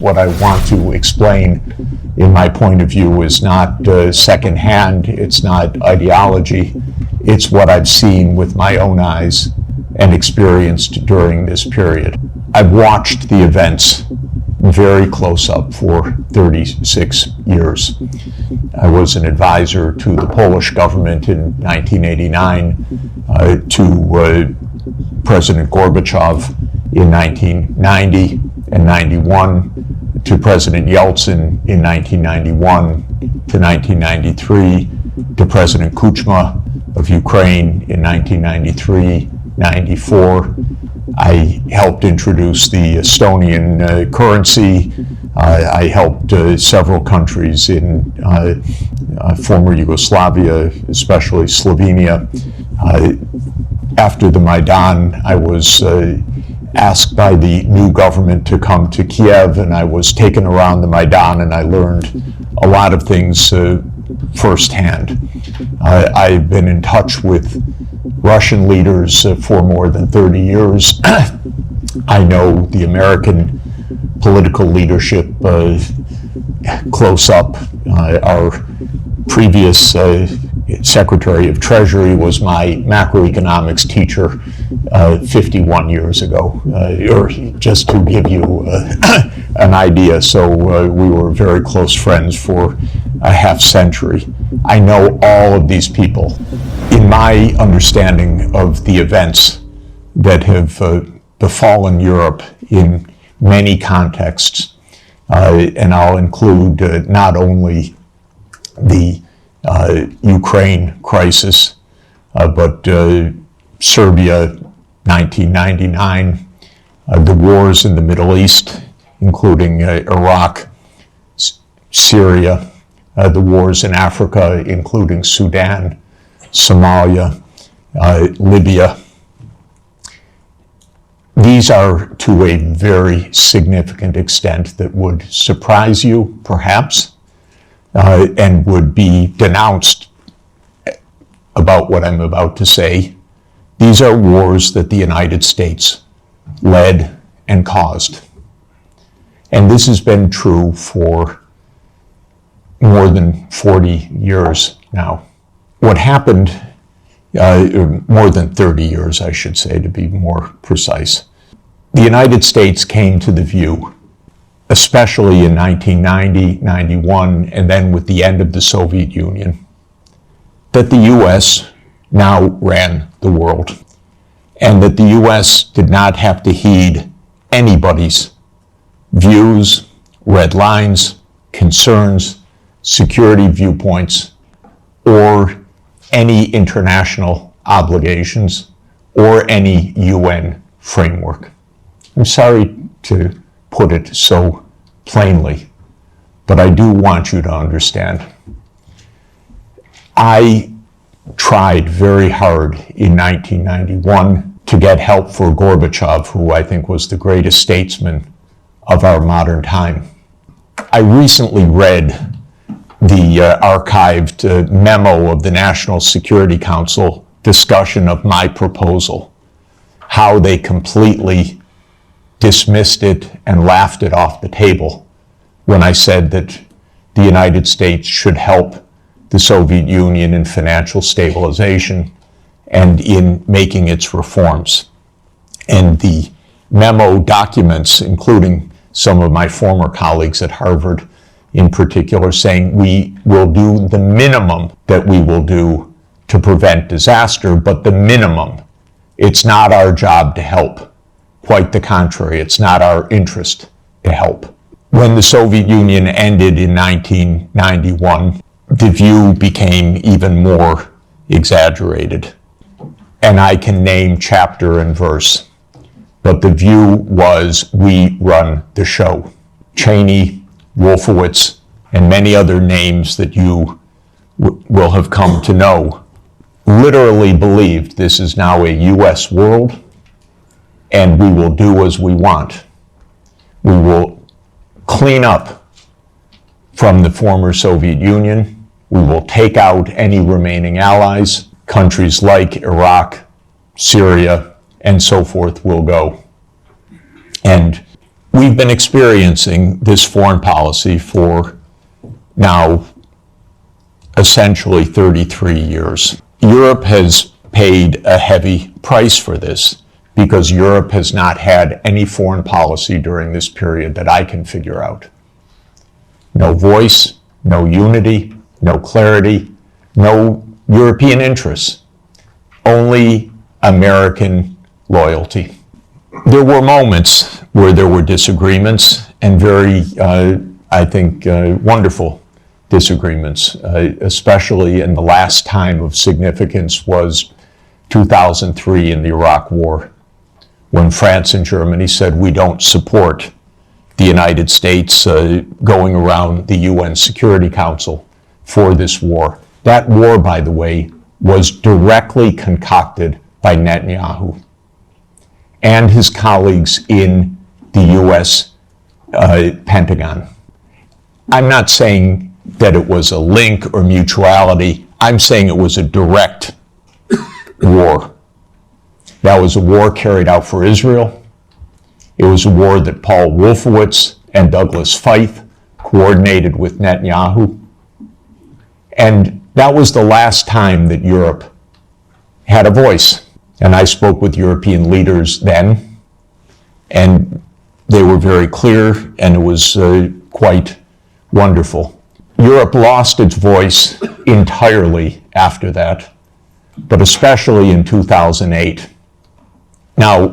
What I want to explain, in my point of view, is not secondhand, it's not ideology, it's what I've seen with my own eyes and experienced during this period. I've watched the events very close up for 36 years. I was an advisor to the Polish government in 1989, to President Gorbachev in 1990 and 91, to President Yeltsin in 1991 to 1993, to President Kuchma of Ukraine in 1993-94. I helped introduce the Estonian currency. I helped several countries in former Yugoslavia, especially Slovenia. After the Maidan, I was asked by the new government to come to Kiev, and I was taken around the Maidan, and I learned a lot of things firsthand. I've been in touch with Russian leaders for more than 30 years. I know the American political leadership close up. Our previous Secretary of Treasury was my macroeconomics teacher 51 years ago, or just to give you an idea. So we were very close friends for a half century. I know all of these people. In my understanding of the events that have befallen Europe in many contexts, and I'll include not only the Ukraine crisis, but Serbia, 1999, the wars in the Middle East, including Iraq, Syria, the wars in Africa, including Sudan, Somalia, Libya. These are, to a very significant extent, that would surprise you, perhaps, and would be denounced about what I'm about to say. These are wars that the United States led and caused. And this has been true for more than 40 years now. What happened, more than 30 years, I should say, to be more precise. The United States came to the view, especially in 1990, 91, and then with the end of the Soviet Union, that the U.S. now ran the world, and that the U.S. did not have to heed anybody's views, red lines, concerns, security viewpoints, or any international obligations, or any UN framework. I'm sorry to put it so plainly, but I do want you to understand. I tried very hard in 1991 to get help for Gorbachev, who I think was the greatest statesman of our modern time. I recently read the archived memo of the National Security Council discussion of my proposal, how they completely dismissed it and laughed it off the table when I said that the United States should help the Soviet Union in financial stabilization and in making its reforms. And the memo documents, including some of my former colleagues at Harvard in particular, saying we will do the minimum that we will do to prevent disaster, but the minimum. It's not our job to help. Quite the contrary, it's not our interest to help. When the Soviet Union ended in 1991, the view became even more exaggerated. And I can name chapter and verse, but the view was we run the show. Cheney, Wolfowitz, and many other names that you will have come to know literally believed this is now a U.S. world, and we will do as we want. We will clean up from the former Soviet Union. We will take out any remaining allies. Countries like Iraq, Syria, and so forth will go. And We've been experiencing this foreign policy for now essentially 33 years. Europe has paid a heavy price for this because Europe has not had any foreign policy during this period that I can figure out. No voice, no unity, no clarity, no European interests, only American loyalty. There were moments where there were disagreements, and very, I think, wonderful disagreements, especially in the last time of significance was 2003 in the Iraq War, when France and Germany said we don't support the United States going around the UN Security Council for this war. That war, by the way, was directly concocted by Netanyahu and his colleagues in the US Pentagon. I'm not saying that it was a link or mutuality. I'm saying it was a direct war. That was a war carried out for Israel. It was a war that Paul Wolfowitz and Douglas Feith coordinated with Netanyahu. And that was the last time that Europe had a voice. And I spoke with European leaders then, and they were very clear, and it was quite wonderful. Europe lost its voice entirely after that, but especially in 2008. Now,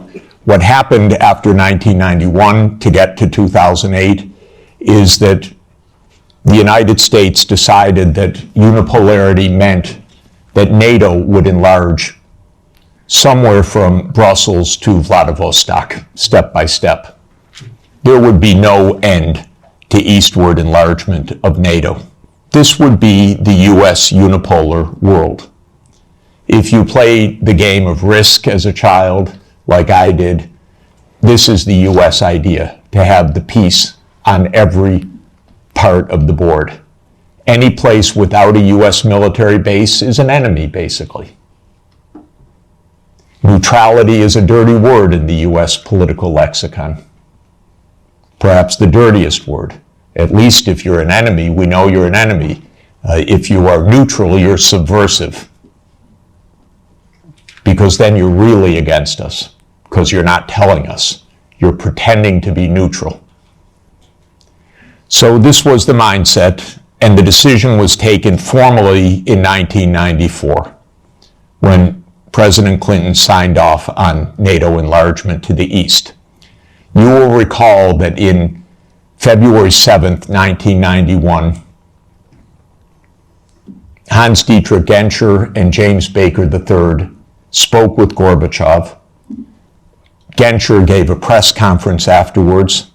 what happened after 1991 to get to 2008 is that the United States decided that unipolarity meant that NATO would enlarge somewhere from Brussels to Vladivostok, step by step. There would be no end to eastward enlargement of NATO. This would be the US unipolar world. If you played the game of Risk as a child, like I did, this is the US idea, to have the peace on every part of the board. Any place without a US military base is an enemy, basically. Neutrality is a dirty word in the US political lexicon. Perhaps the dirtiest word. At least if you're an enemy, we know you're an enemy. If you are neutral, you're subversive. Because then you're really against us, because you're not telling us. You're pretending to be neutral. So this was the mindset, and the decision was taken formally in 1994, when President Clinton signed off on NATO enlargement to the east. You will recall that in February 7th, 1991, Hans-Dietrich Genscher and James Baker III spoke with Gorbachev. Genscher gave a press conference afterwards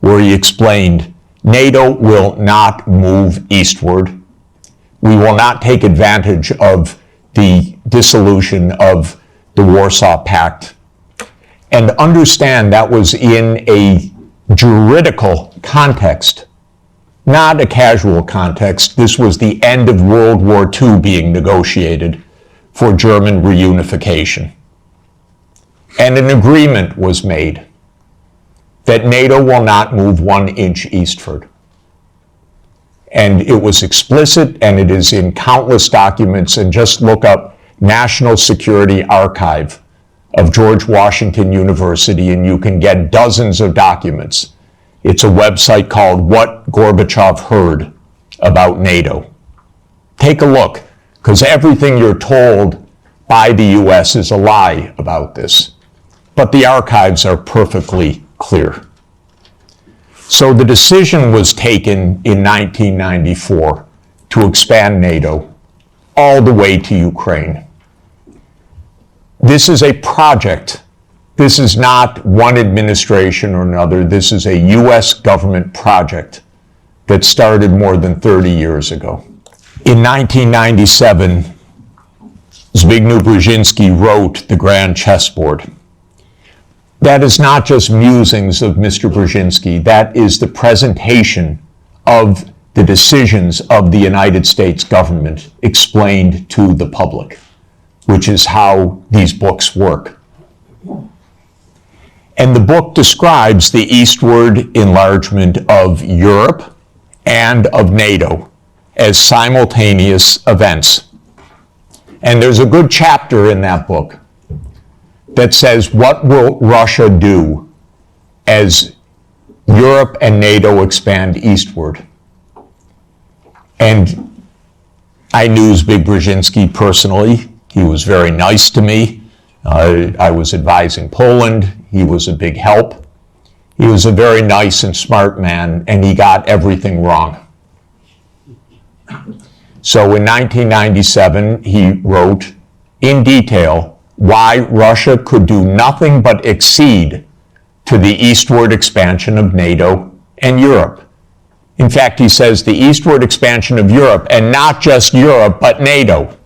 where he explained, NATO will not move eastward. We will not take advantage of the dissolution of the Warsaw Pact. And understand that was in a juridical context, not a casual context. This was the end of World War II being negotiated for German reunification. And an agreement was made that NATO will not move 1 inch eastward. And it was explicit, and it is in countless documents, and just look up National Security Archive of George Washington University, and you can get dozens of documents. It's a website called What Gorbachev Heard About NATO. Take a look, because everything you're told by the US is a lie about this. But the archives are perfectly clear. So the decision was taken in 1994 to expand NATO all the way to Ukraine. This is a project. This is not one administration or another. This is a US government project that started more than 30 years ago. In 1997, Zbigniew Brzezinski wrote The Grand Chessboard. That is not just musings of Mr. Brzezinski. That is the presentation of the decisions of the United States government explained to the public, which is how these books work. And the book describes the eastward enlargement of Europe and of NATO as simultaneous events. And there's a good chapter in that book that says, what will Russia do as Europe and NATO expand eastward? And I knew Zbig Brzezinski personally. He was very nice to me. I was advising Poland. He was a big help. He was a very nice and smart man, and he got everything wrong. So in 1997, he wrote in detail why Russia could do nothing but accede to the eastward expansion of NATO and Europe. In fact, he says the eastward expansion of Europe, and not just Europe, but NATO.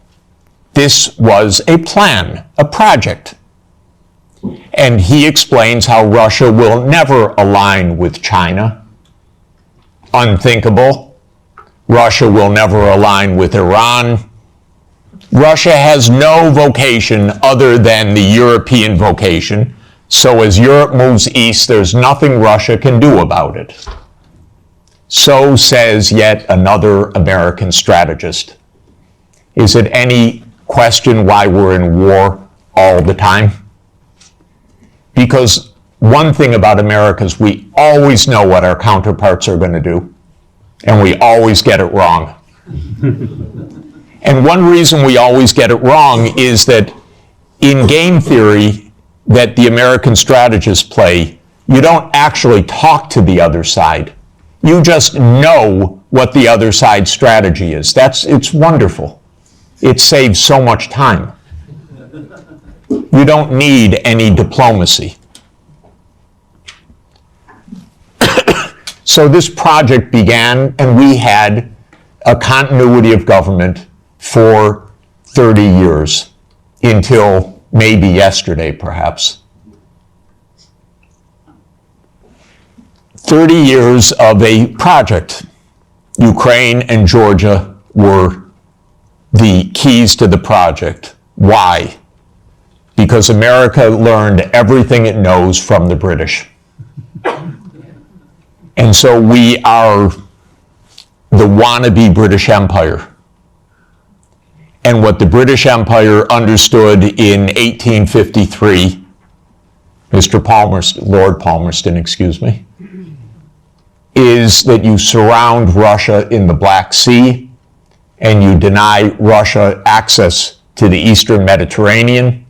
This was a plan, a project. And he explains how Russia will never align with China. Unthinkable. Russia will never align with Iran. Russia has no vocation other than the European vocation. So as Europe moves east, there's nothing Russia can do about it. So says yet another American strategist. Is it any question why we're in war all the time? Because one thing about America is we always know what our counterparts are going to do, and we always get it wrong. And one reason we always get it wrong is that in game theory that the American strategists play, you don't actually talk to the other side. You just know what the other side's strategy is. It's wonderful. It saves so much time. You don't need any diplomacy. So this project began, and we had a continuity of government for 30 years, until maybe yesterday, perhaps. 30 years of a project. Ukraine and Georgia were the keys to the project. Why? Because America learned everything it knows from the British. And so we are the wannabe British Empire. And what the British Empire understood in 1853, Lord Palmerston, excuse me, is that you surround Russia in the Black Sea and you deny Russia access to the Eastern Mediterranean,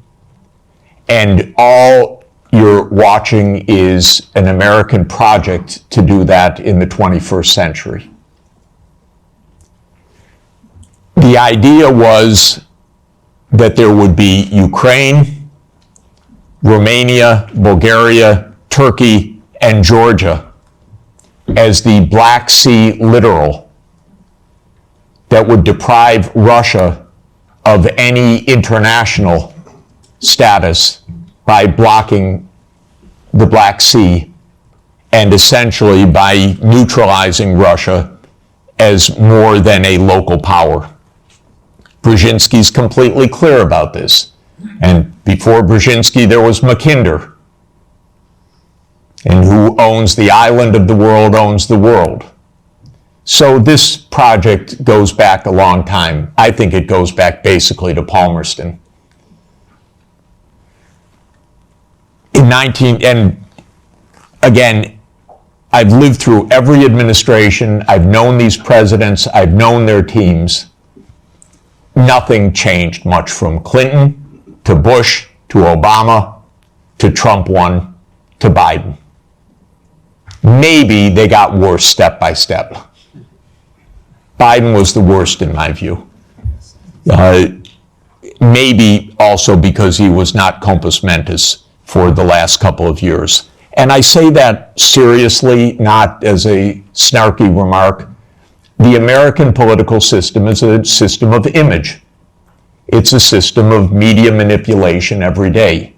and all you're watching is an American project to do that in the 21st century. The idea was that there would be Ukraine, Romania, Bulgaria, Turkey, and Georgia as the Black Sea littoral that would deprive Russia of any international status by blocking the Black Sea and essentially by neutralizing Russia as more than a local power. Brzezinski's completely clear about this. And before Brzezinski, there was Mackinder. And who owns the island of the world owns the world. So this project goes back a long time. I think it goes back basically to Palmerston. And again, I've lived through every administration. I've known these presidents. I've known their teams. Nothing changed much from Clinton to Bush to Obama to Trump 1 to Biden. Maybe they got worse step by step. Biden was the worst in my view. Maybe also because he was not compos mentis for the last couple of years. And I say that seriously, not as a snarky remark. The American political system is a system of image. It's a system of media manipulation every day.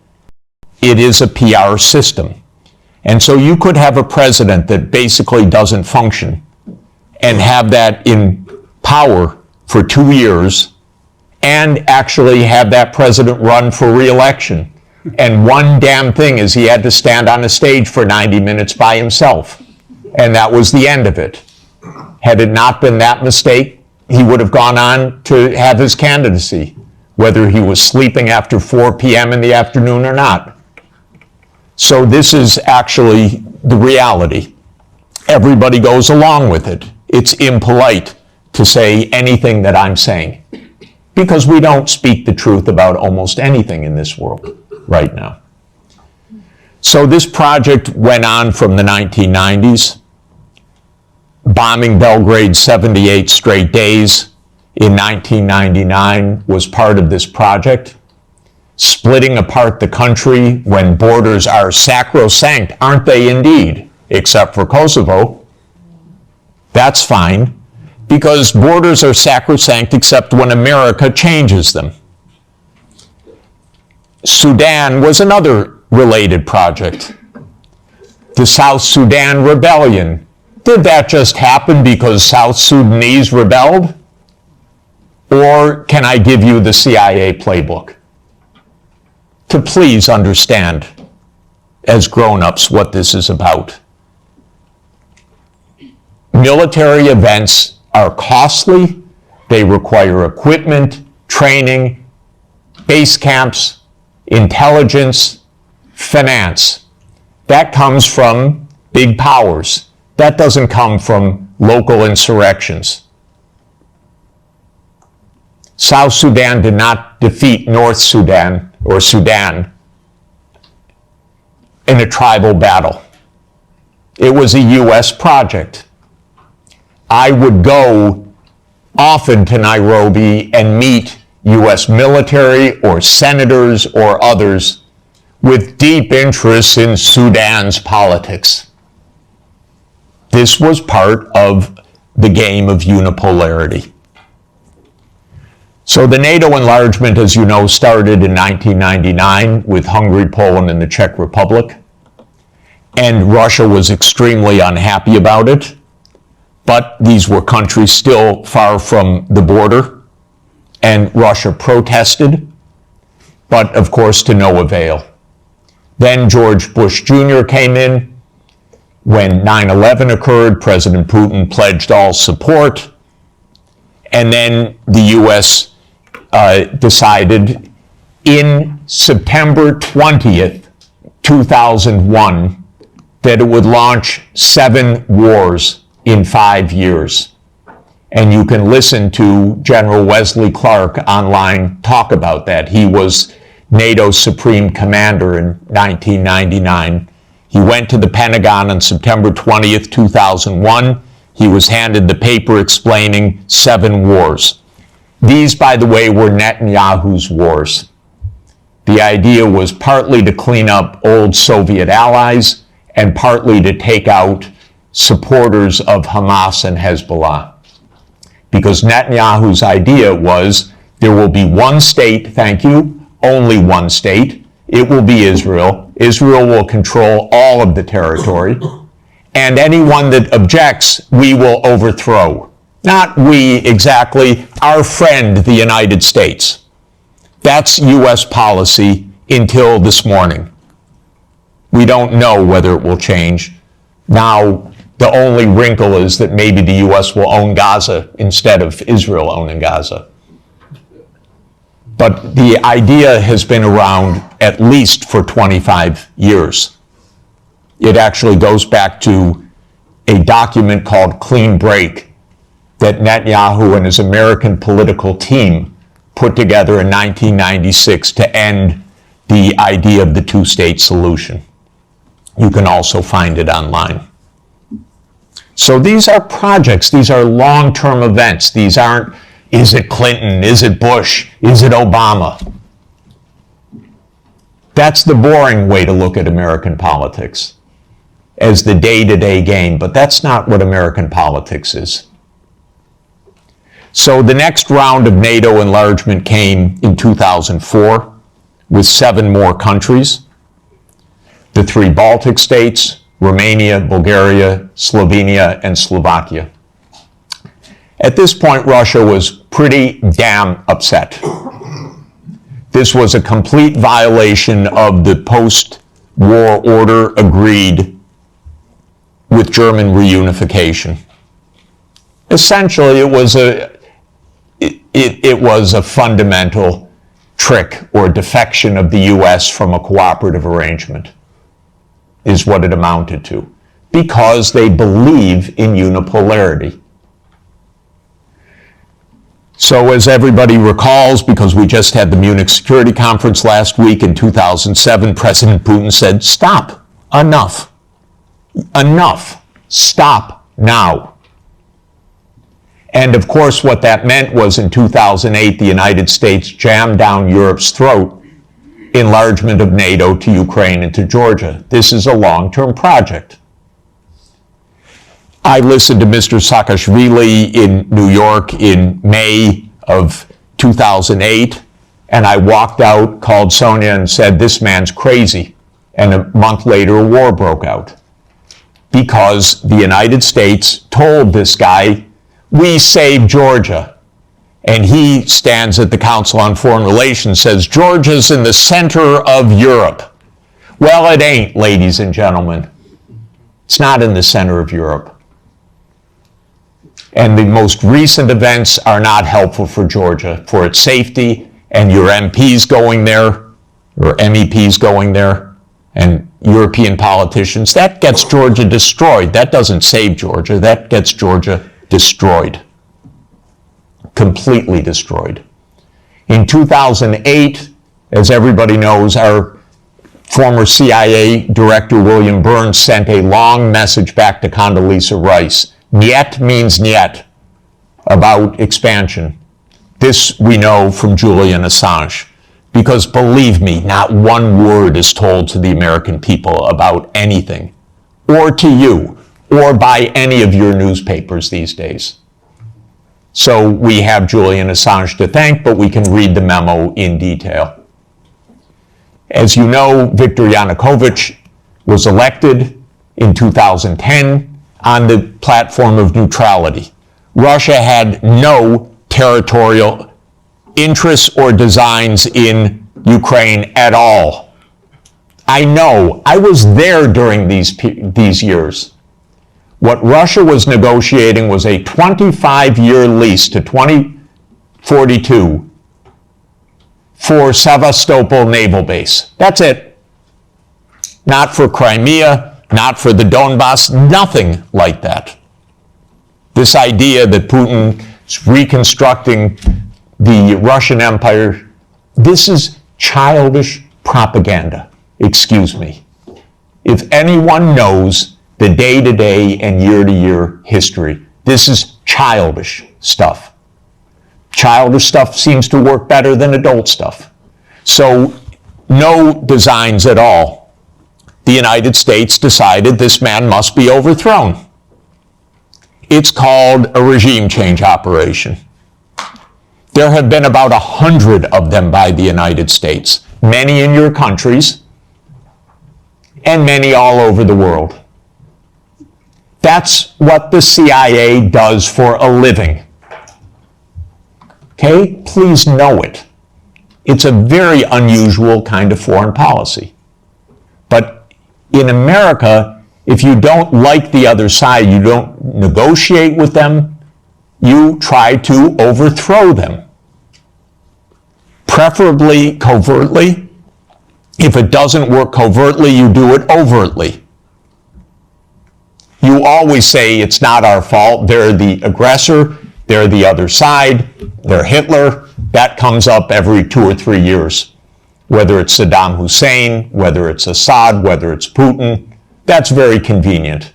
It is a PR system. And so you could have a president that basically doesn't function and have that in power for 2 years and actually have that president run for re-election And one damn thing is he had to stand on a stage for 90 minutes by himself. And that was the end of it. Had it not been that mistake, he would have gone on to have his candidacy, whether he was sleeping after 4 p.m. in the afternoon or not. So this is actually the reality. Everybody goes along with it. It's impolite to say anything that I'm saying, because we don't speak the truth about almost anything in this world right now. So this project went on from the 1990s, bombing Belgrade 78 straight days in 1999 was part of this project. Splitting apart the country when borders are sacrosanct, aren't they indeed? Except for Kosovo. That's fine, because borders are sacrosanct except when America changes them. Sudan was another related project. The South Sudan Rebellion. Did that just happen because South Sudanese rebelled? Or can I give you the CIA playbook to please understand as grown-ups what this is about? Military events are costly. They require equipment, training, base camps, intelligence, finance. That comes from big powers. That doesn't come from local insurrections. South Sudan did not defeat North Sudan or Sudan in a tribal battle. It was a U.S. project. I would go often to Nairobi and meet U.S. military or senators or others with deep interests in Sudan's politics. This was part of the game of unipolarity. So the NATO enlargement, as you know, started in 1999 with Hungary, Poland, and the Czech Republic. And Russia was extremely unhappy about it. But these were countries still far from the border. And Russia protested, but of course to no avail. Then George Bush Jr. came in. When 9/11 occurred, President Putin pledged all support. And then the U.S. Decided in September 20th, 2001, that it would launch 7 wars in 5 years. And you can listen to General Wesley Clark online talk about that. He was NATO's Supreme Commander in 1999. He went to the Pentagon on September 20th, 2001. He was handed the paper explaining 7 wars. These, by the way, were Netanyahu's wars. The idea was partly to clean up old Soviet allies and partly to take out supporters of Hamas and Hezbollah. Because Netanyahu's idea was there will be one state, thank you, only one state. It will be Israel. Israel will control all of the territory. And anyone that objects, we will overthrow. Not we exactly, our friend, the United States. That's U.S. policy until this morning. We don't know whether it will change. Now, the only wrinkle is that maybe the U.S. will own Gaza instead of Israel owning Gaza. But the idea has been around at least for 25 years. It actually goes back to a document called Clean Break that Netanyahu and his American political team put together in 1996 to end the idea of the two-state solution. You can also find it online. So these are projects. These are long-term events. These aren't, is it Clinton? Is it Bush? Is it Obama? That's the boring way to look at American politics, as the day-to-day game. But that's not what American politics is. So the next round of NATO enlargement came in 2004 with 7 more countries. The 3 Baltic states, Romania, Bulgaria, Slovenia, and Slovakia. At this point, Russia was pretty damn upset. This was a complete violation of the post-war order agreed with German reunification. Essentially, it was a fundamental trick or defection of the U.S. from a cooperative arrangement, is what it amounted to, because they believe in unipolarity. So as everybody recalls, because we just had the Munich Security Conference last week in 2007, President Putin said, stop, enough, stop now. And of course, what that meant was in 2008, the United States jammed down Europe's throat enlargement of NATO to Ukraine and to Georgia. This is a long-term project. I listened to Mr. Saakashvili in New York in May of 2008, and I walked out, called Sonia, and said, this man's crazy. And a month later, a war broke out. Because the United States told this guy, we saved Georgia. And he stands at the Council on Foreign Relations, says, Georgia's in the center of Europe. Well, it ain't, ladies and gentlemen. It's not in the center of Europe. And the most recent events are not helpful for Georgia, for its safety, and your MPs going there, or MEPs going there, and European politicians. That gets Georgia destroyed. That doesn't save Georgia. That gets Georgia destroyed. Completely destroyed. In 2008, as everybody knows, our former CIA director, William Burns, sent a long message back to Condoleezza Rice. Niet means niet, about expansion. This we know from Julian Assange, because believe me, not one word is told to the American people about anything, or to you, or by any of your newspapers these days. So we have Julian Assange to thank, but we can read the memo in detail. As you know, Viktor Yanukovych was elected in 2010 on the platform of neutrality. Russia had no territorial interests or designs in Ukraine at all. I know, I was there during these years. What Russia was negotiating was a 25-year lease to 2042 for Sevastopol Naval Base. That's it. Not for Crimea, not for the Donbass, nothing like that. This idea that Putin is reconstructing the Russian Empire, this is childish propaganda. Excuse me. If anyone knows the day-to-day and year-to-year history, this is childish stuff. Childish stuff seems to work better than adult stuff. So, no designs at all. The United States decided this man must be overthrown. It's called a regime change operation. There have been about 100 of them by the United States, many in your countries, and many all over the world. That's what the CIA does for a living. Okay? Please know it. It's a very unusual kind of foreign policy. But in America, if you don't like the other side, you don't negotiate with them, you try to overthrow them. Preferably covertly. If it doesn't work covertly, you do it overtly. You always say it's not our fault, they're the aggressor, they're the other side, they're Hitler. That comes up every 2 or 3 years. Whether it's Saddam Hussein, whether it's Assad, whether it's Putin, that's very convenient.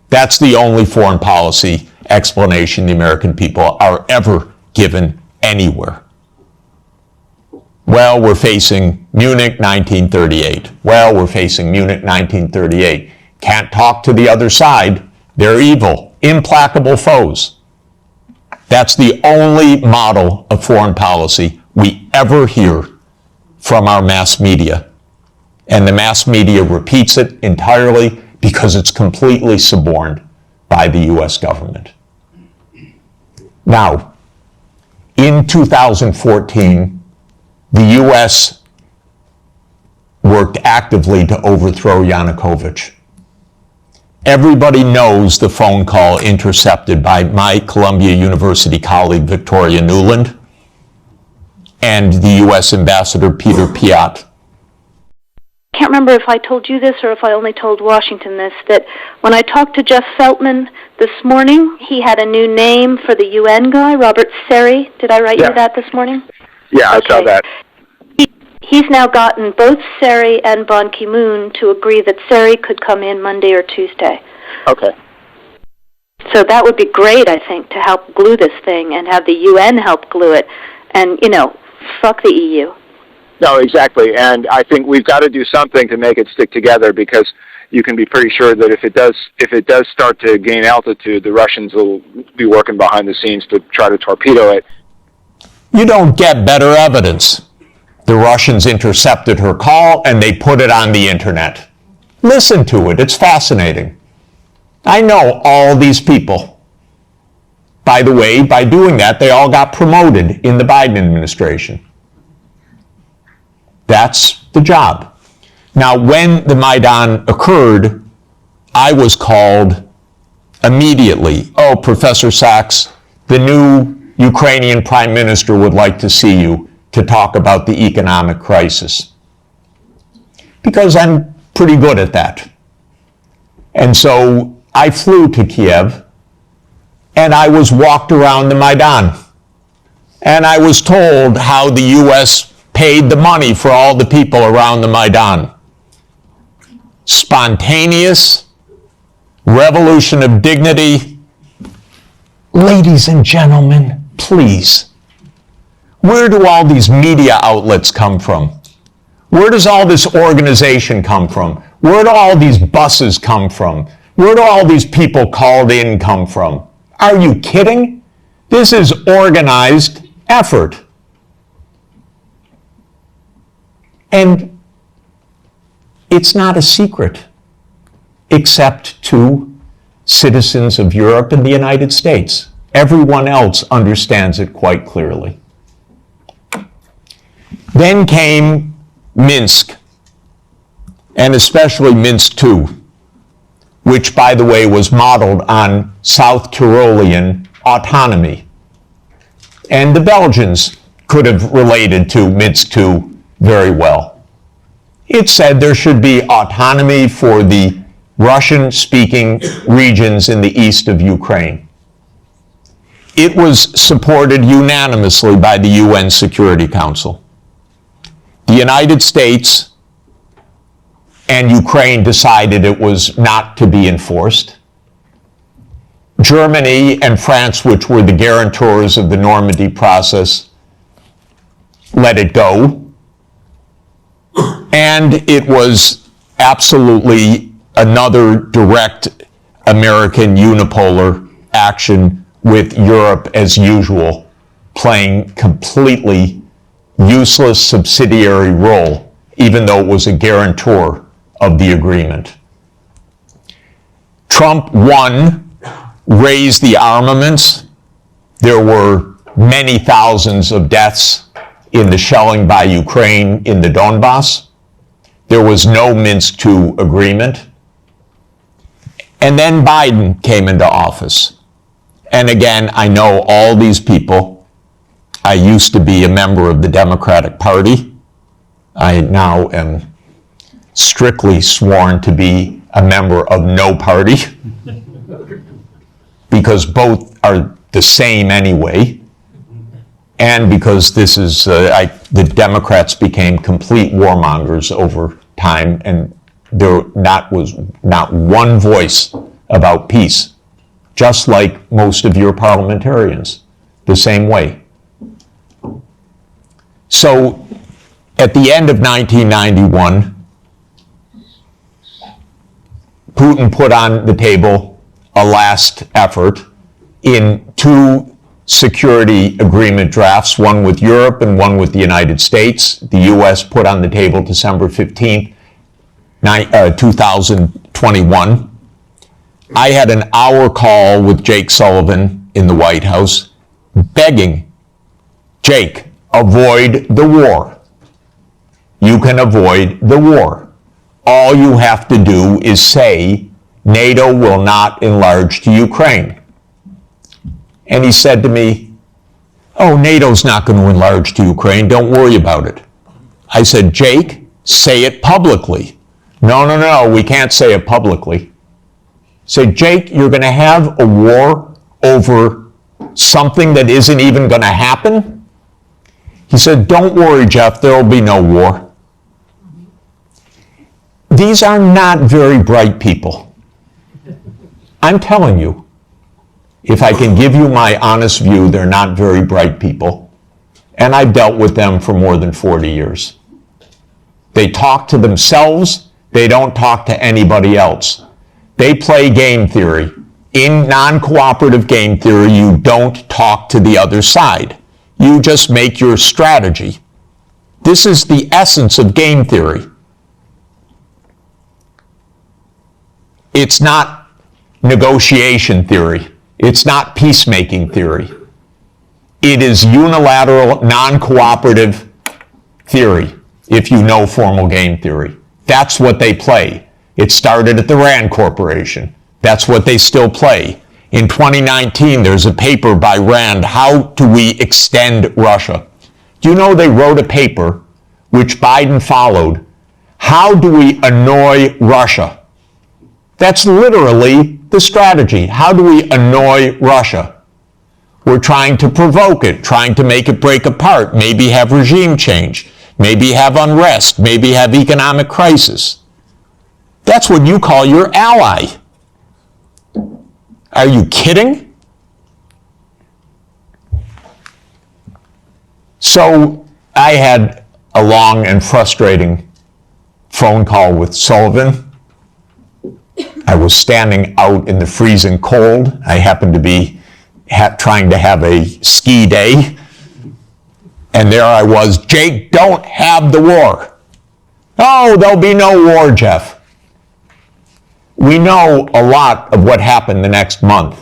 That's the only foreign policy explanation the American people are ever given anywhere. Well, we're facing Munich 1938. Well, we're facing Munich 1938. Can't talk to the other side. They're evil, implacable foes. That's the only model of foreign policy we ever hear from our mass media. And the mass media repeats it entirely because it's completely suborned by the U.S. government. Now, in 2014, the U.S. worked actively to overthrow Yanukovych. Everybody knows the phone call intercepted by my Columbia University colleague, Victoria Nuland, and the U.S. Ambassador Peter Piot. I can't remember if I told you this or if I only told Washington this, that when I talked to Jeff Feltman this morning, he had a new name for the UN guy, Robert Seri. Did I write you that this morning? Yeah, okay. I saw that. He's now gotten both Seri and Ban Ki-moon to agree that Seri could come in Monday or Tuesday. Okay. So that would be great, I think, to help glue this thing and have the UN help glue it. And, fuck the EU. No, exactly. And I think we've got to do something to make it stick together, because you can be pretty sure that if it does start to gain altitude, the Russians will be working behind the scenes to try to torpedo it. You don't get better evidence. The Russians intercepted her call and they put it on the internet. Listen to it. It's fascinating. I know all these people. By the way, by doing that, they all got promoted in the Biden administration. That's the job. Now, when the Maidan occurred, I was called immediately. Oh, Professor Sachs, the new Ukrainian prime minister would like to see you to talk about the economic crisis. Because I'm pretty good at that. And so I flew to Kiev and I was walked around the Maidan. And I was told how the U.S. paid the money for all the people around the Maidan. Spontaneous, revolution of dignity. Ladies and gentlemen, please, where do all these media outlets come from? Where does all this organization come from? Where do all these buses come from? Where do all these people called in come from? Are you kidding? This is organized effort. And it's not a secret, except to citizens of Europe and the United States. Everyone else understands it quite clearly. Then came Minsk, and especially Minsk II, which, by the way, was modeled on South Tyrolean autonomy. And the Belgians could have related to Minsk II very well. It said there should be autonomy for the Russian-speaking regions in the east of Ukraine. It was supported unanimously by the UN Security Council. The United States and Ukraine decided it was not to be enforced. Germany and France, which were the guarantors of the Normandy process, let it go. And it was absolutely another direct American unipolar action, with Europe, as usual, playing completely useless subsidiary role, even though it was a guarantor of the agreement. Trump won, raised the armaments. There were many thousands of deaths in the shelling by Ukraine in the Donbass. There was no Minsk II agreement. And then Biden came into office. And again, I know all these people. I used to be a member of the Democratic Party. I now am strictly sworn to be a member of no party, because both are the same anyway, and because this is, the Democrats became complete warmongers over time, and there was not one voice about peace, just like most of your parliamentarians, the same way. So at the end of 1991, Putin put on the table a last effort in two security agreement drafts, one with Europe and one with the United States. The U.S. put on the table December 15th, 2021. I had an hour call with Jake Sullivan in the White House begging, Jake, avoid the war. you can avoid the war. All you have to do is say, NATO will not enlarge to Ukraine. And he said to me, oh, NATO's not going to enlarge to Ukraine. Don't worry about it. I said, Jake, say it publicly. No, we can't say it publicly. Say, Jake, you're going to have a war over something that isn't even going to happen? He said, don't worry, Jeff, there will be no war. These are not very bright people. I'm telling you, if I can give you my honest view, they're not very bright people. And I've dealt with them for more than 40 years. They talk to themselves. They don't talk to anybody else. They play game theory. In non-cooperative game theory, you don't talk to the other side. You just make your strategy. This is the essence of game theory. It's not negotiation theory. It's not peacemaking theory. It is unilateral, non-cooperative theory, if you know formal game theory. That's what they play. It started at the Rand Corporation. That's what they still play. In 2019, there's a paper by Rand, How Do We Extend Russia? Do you know they wrote a paper, which Biden followed, How Do We Annoy Russia? That's literally the strategy. How do we annoy Russia? We're trying to provoke it, trying to make it break apart, maybe have regime change, maybe have unrest, maybe have economic crisis. That's what you call your ally. Are you kidding? So I had a long and frustrating phone call with Sullivan. I was standing out in the freezing cold. I happened to be trying to have a ski day. And there I was, Jake, don't have the war. Oh, there'll be no war, Jeff. We know a lot of what happened the next month,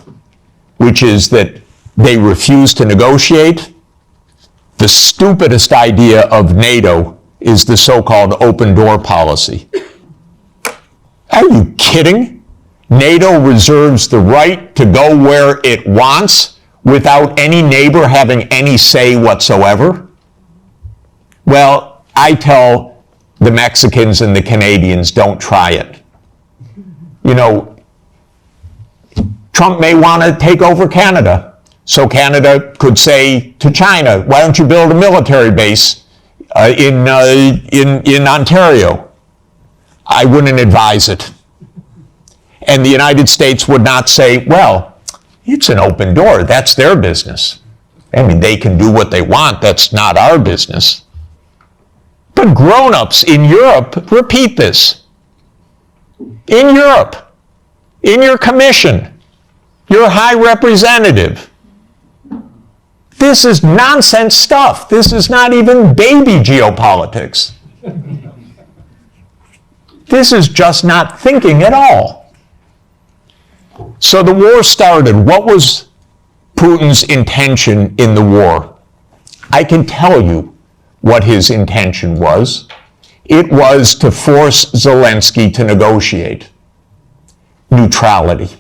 which is that they refused to negotiate. The stupidest idea of NATO is the so-called open door policy. Are you kidding? NATO reserves the right to go where it wants without any neighbor having any say whatsoever? Well, I tell the Mexicans and the Canadians, don't try it. You know, Trump may want to take over Canada. So Canada could say to China, why don't you build a military base in Ontario? I wouldn't advise it. And the United States would not say, well, it's an open door. That's their business. I mean, they can do what they want. That's not our business. But grown-ups in Europe repeat this. In Europe, in your commission, your high representative. This is nonsense stuff. This is not even baby geopolitics. This is just not thinking at all. So the war started. What was Putin's intention in the war? I can tell you what his intention was. It was to force Zelensky to negotiate neutrality.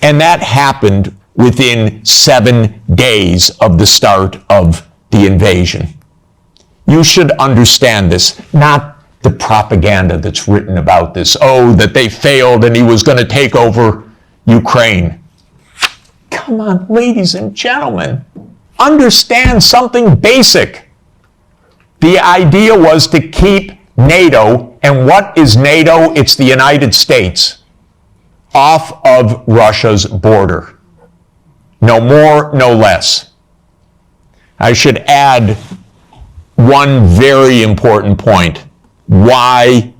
And that happened within 7 days of the start of the invasion. You should understand this, not the propaganda that's written about this. Oh, that they failed and he was going to take over Ukraine. Come on, ladies and gentlemen, understand something basic. The idea was to keep NATO, and what is NATO? It's the United States, off of Russia's border. No more, no less. I should add one very important point. Why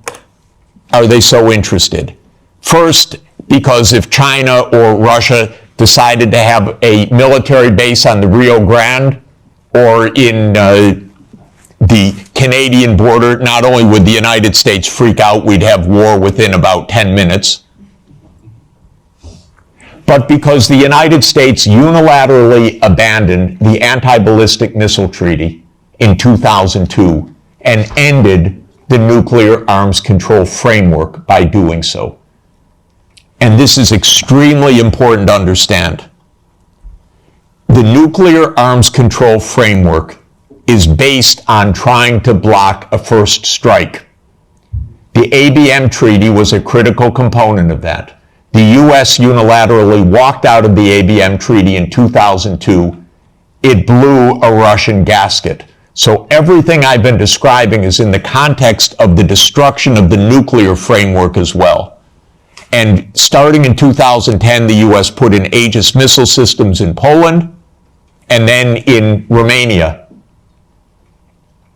are they so interested? First, because if China or Russia decided to have a military base on the Rio Grande or in the Canadian border, not only would the United States freak out, we'd have war within about 10 minutes, but because the United States unilaterally abandoned the anti-ballistic missile treaty in 2002 and ended the nuclear arms control framework by doing so. And this is extremely important to understand. The nuclear arms control framework is based on trying to block a first strike. The ABM treaty was a critical component of that. The U.S. unilaterally walked out of the ABM treaty in 2002. It blew a Russian gasket. So everything I've been describing is in the context of the destruction of the nuclear framework as well. And starting in 2010, the U.S. put in Aegis missile systems in Poland and then in Romania.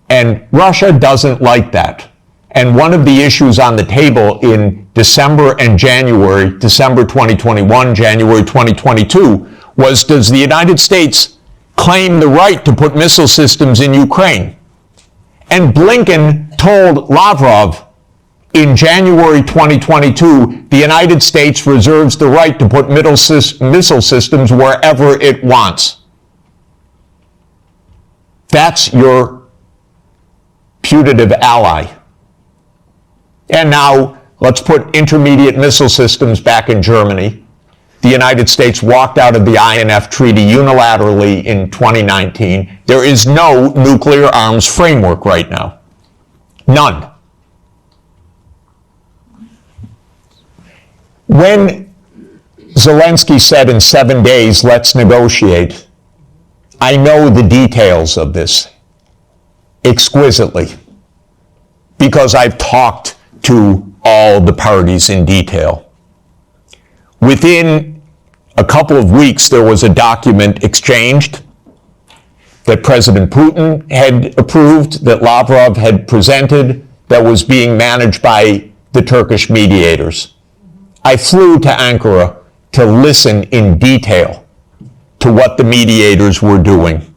And Russia doesn't like that. And one of the issues on the table in December and January, December 2021, January 2022, was, does the United States claim the right to put missile systems in Ukraine? And Blinken told Lavrov in January 2022, the United States reserves the right to put missile systems wherever it wants. That's your putative ally. And now let's put intermediate missile systems back in Germany. The United States walked out of the INF Treaty unilaterally in 2019. There is no nuclear arms framework right now. None. When Zelensky said in 7 days, let's negotiate, I know the details of this exquisitely because I've talked to all the parties in detail. Within a couple of weeks, there was a document exchanged that President Putin had approved, that Lavrov had presented, that was being managed by the Turkish mediators. I flew to Ankara to listen in detail to what the mediators were doing.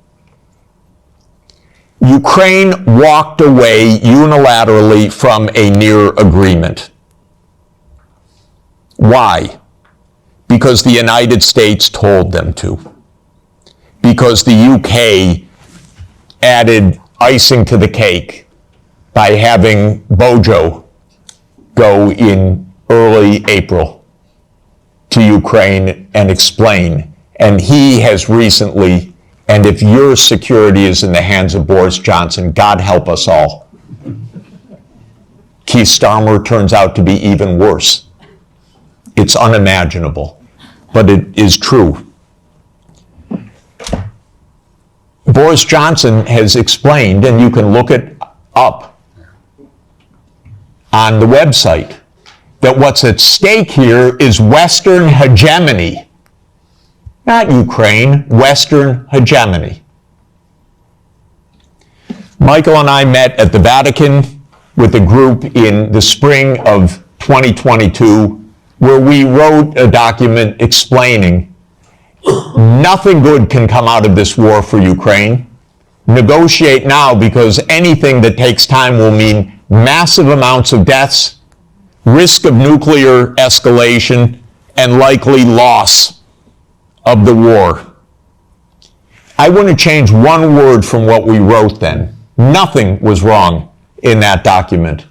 Ukraine walked away unilaterally from a near agreement. Why? Because the United States told them to. Because the UK added icing to the cake by having Bojo go in early April to Ukraine and explain. And he has recently, and if your security is in the hands of Boris Johnson, God help us all. Keith Starmer turns out to be even worse. It's unimaginable, but it is true. Boris Johnson has explained, and you can look it up on the website, that what's at stake here is Western hegemony. Not Ukraine, Western hegemony. Michael and I met at the Vatican with a group in the spring of 2022 where we wrote a document explaining nothing good can come out of this war for Ukraine. Negotiate now because anything that takes time will mean massive amounts of deaths, risk of nuclear escalation, and likely loss of the war. I want to change one word from what we wrote then. Nothing was wrong in that document.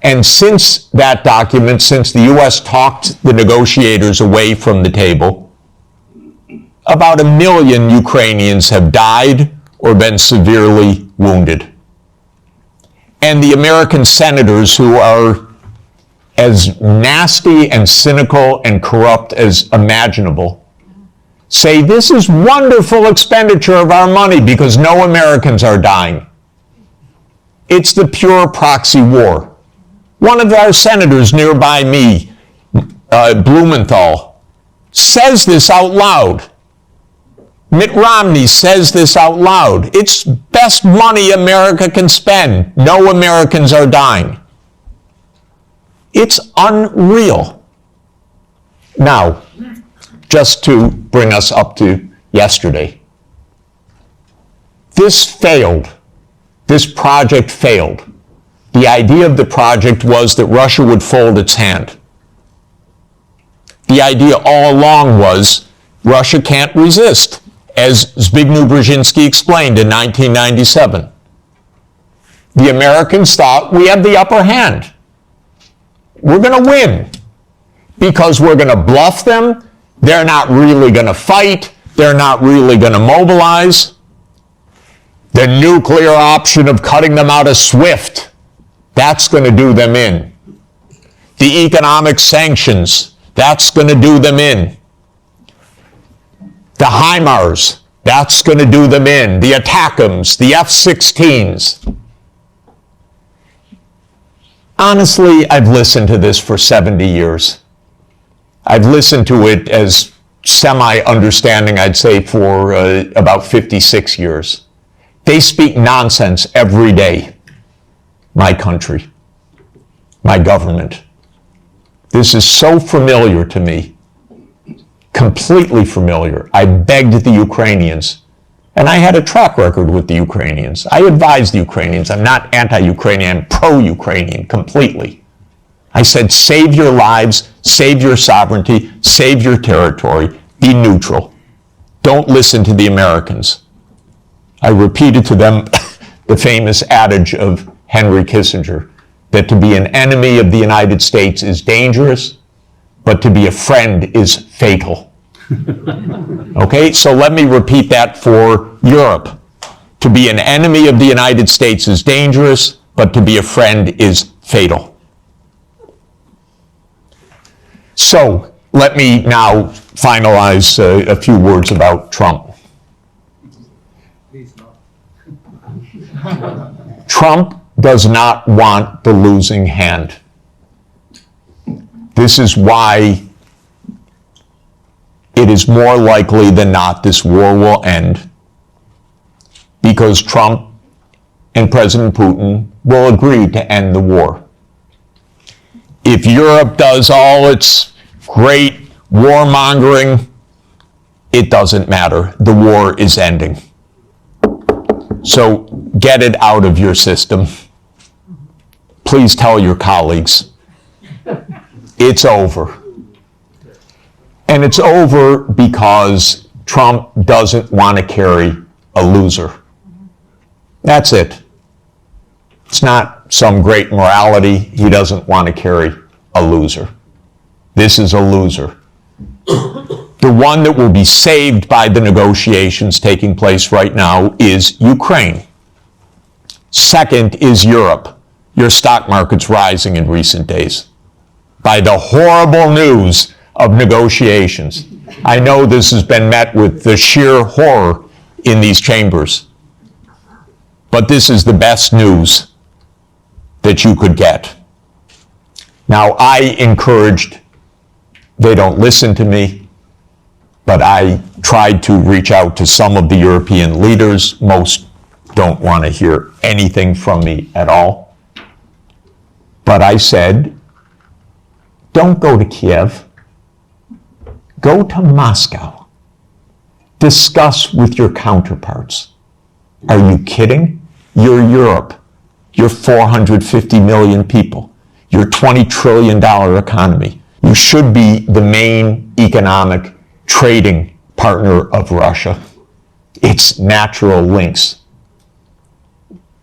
And since that document, since the U.S. talked the negotiators away from the table, about 1 million Ukrainians have died or been severely wounded. And the American senators, who are as nasty and cynical and corrupt as imaginable, say this is wonderful expenditure of our money because no Americans are dying. It's the pure proxy war. One of our senators nearby me, Blumenthal, says this out loud. Mitt Romney says this out loud. It's best money America can spend. No Americans are dying. It's unreal. Now, just to bring us up to yesterday, this failed. This project failed. The idea of the project was that Russia would fold its hand. The idea all along was Russia can't resist, as Zbigniew Brzezinski explained in 1997. the Americans thought we had the upper hand. We're going to win because we're going to bluff them. They're not really going to fight. They're not really going to mobilize. The nuclear option of cutting them out of SWIFT, that's going to do them in. The economic sanctions, that's going to do them in. The HIMARS, that's going to do them in. The ATACMS, the F-16s. Honestly, I've listened to this for 70 years. I've listened to it as semi-understanding, I'd say, for about 56 years. They speak nonsense every day. My country, my government. This is so familiar to me, completely familiar. I begged the Ukrainians, and I had a track record with the Ukrainians. I advised the Ukrainians. I'm not anti-Ukrainian, I'm pro-Ukrainian completely. I said, save your lives, save your sovereignty, save your territory, be neutral. Don't listen to the Americans. I repeated to them the famous adage of Henry Kissinger, that to be an enemy of the United States is dangerous, but to be a friend is fatal. Okay, so let me repeat that for Europe. To be an enemy of the United States is dangerous, but to be a friend is fatal. So let me now finalize a few words about Trump. Trump does not want the losing hand. This is why it is more likely than not this war will end, because Trump and President Putin will agree to end the war. If Europe does all its great warmongering, it doesn't matter. The war is ending. So get it out of your system. Please tell your colleagues. It's over. And it's over because Trump doesn't want to carry a loser. That's it. It's not some great morality. He doesn't want to carry a loser. This is a loser. The one that will be saved by the negotiations taking place right now is Ukraine. Second is Europe. Your stock market's rising in recent days by the horrible news of negotiations. I know this has been met with the sheer horror in these chambers, but this is the best news that you could get. Now, I encouraged, they don't listen to me, but I tried to reach out to some of the European leaders. Most don't want to hear anything from me at all. But I said, don't go to Kiev. Go to Moscow. Discuss with your counterparts. Are you kidding? You're Europe. You're 450 million people. You're $20 trillion economy. You should be the main economic trading partner of Russia. It's natural links.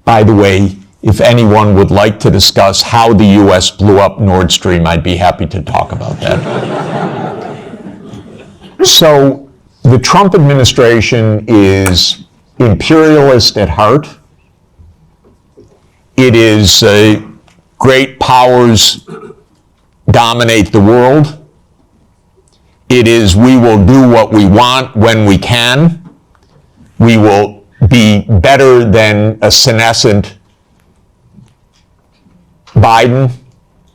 By the way, if anyone would like to discuss how the U.S. blew up Nord Stream, I'd be happy to talk about that. So the Trump administration is imperialist at heart. It is great powers dominate the world. It is we will do what we want when we can. We will be better than a senescent Biden,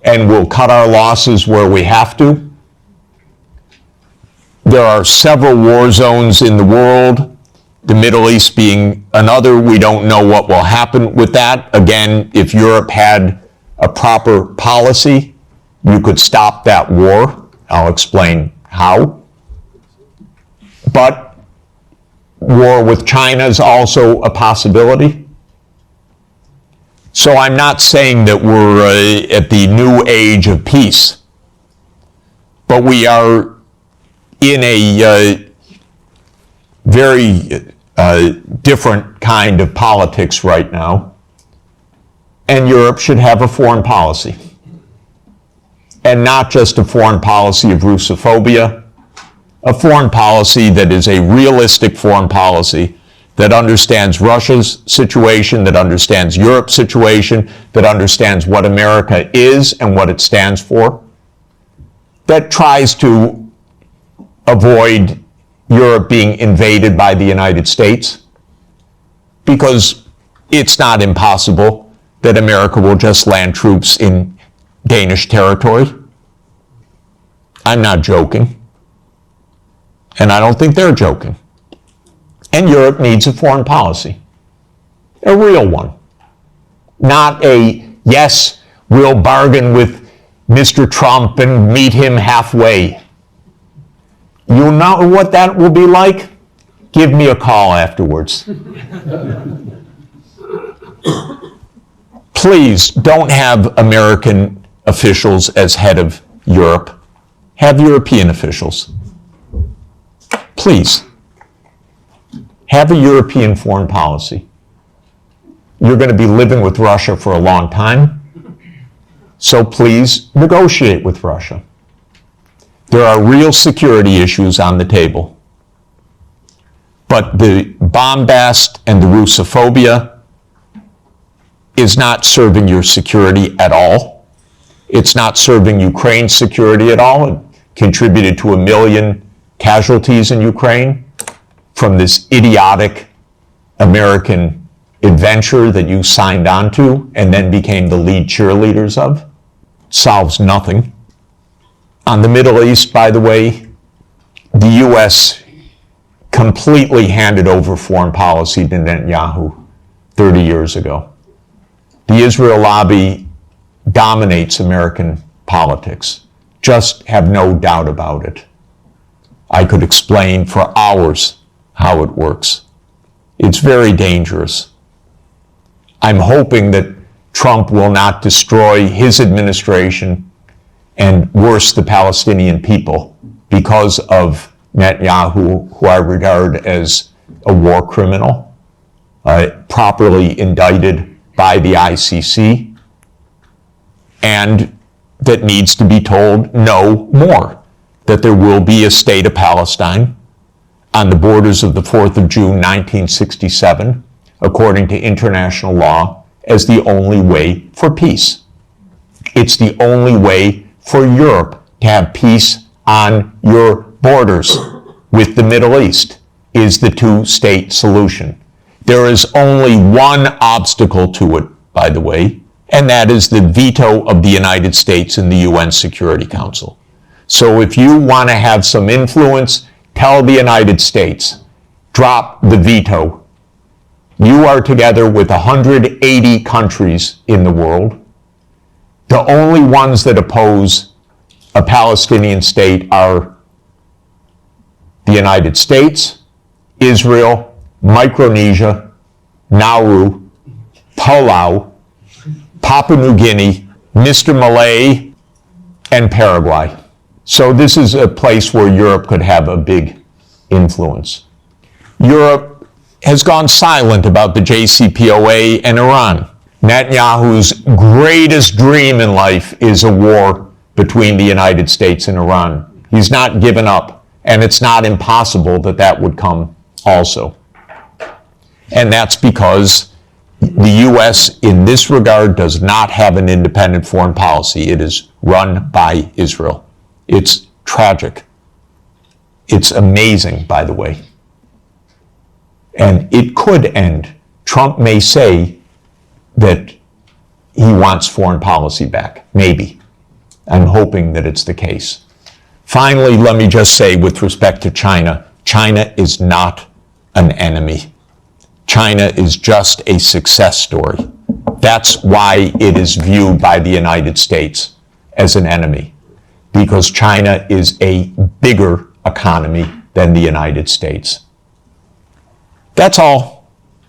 and we'll cut our losses where we have to. There are several war zones in the world, the Middle East being another. We don't know what will happen with that. Again, if Europe had a proper policy, you could stop that war. I'll explain how. But war with China is also a possibility. So I'm not saying that we're at the new age of peace, but we are in a very different kind of politics right now. and Europe should have a foreign policy. And not just a foreign policy of Russophobia, a foreign policy that is a realistic foreign policy that understands Russia's situation, that understands Europe's situation, that understands what America is and what it stands for, that tries to avoid Europe being invaded by the United States, because it's not impossible that America will just land troops in Danish territory. I'm not joking. And I don't think they're joking. And Europe needs a foreign policy. A real one. Not a, yes, we'll bargain with Mr. Trump and meet him halfway. You know what that will be like? Give me a call afterwards. Please don't have American officials as head of Europe. Have European officials. Please. Have a European foreign policy. You're going to be living with Russia for a long time, so please negotiate with Russia. There are real security issues on the table. But the bombast and the Russophobia is not serving your security at all. It's not serving Ukraine's security at all. It contributed to 1 million casualties in Ukraine from this idiotic American adventure that you signed on to and then became the lead cheerleaders of. It solves nothing. On the Middle East, by the way, the U.S. completely handed over foreign policy to Netanyahu 30 years ago. The Israel lobby dominates American politics. Just have no doubt about it. I could explain for hours how it works. It's very dangerous. I'm hoping that Trump will not destroy his administration and worse, the Palestinian people, because of Netanyahu, who I regard as a war criminal, properly indicted by the ICC, and that needs to be told no more, that there will be a state of Palestine on the borders of the 4th of June, 1967, according to international law, as the only way for peace. It's the only way for Europe to have peace on your borders with the Middle East, is the two-state solution. There is only one obstacle to it, by the way, and that is the veto of the United States in the UN Security Council. So if you want to have some influence, tell the United States, drop the veto. You are together with 180 countries in the world. The only ones that oppose a Palestinian state are the United States, Israel, Micronesia, Nauru, Palau, Papua New Guinea, Mr. Malay, and Paraguay. So this is a place where Europe could have a big influence. Europe has gone silent about the JCPOA and Iran. Netanyahu's greatest dream in life is a war between the United States and Iran. He's not given up, and it's not impossible that that would come also. And that's because the U.S. in this regard does not have an independent foreign policy. It is run by Israel. It's tragic. It's amazing, by the way. And it could end. Trump may say that he wants foreign policy back. Maybe. I'm hoping that it's the case. Finally, let me just say with respect to China, China is not an enemy. China is just a success story. That's why it is viewed by the United States as an enemy, because China is a bigger economy than the United States. That's all.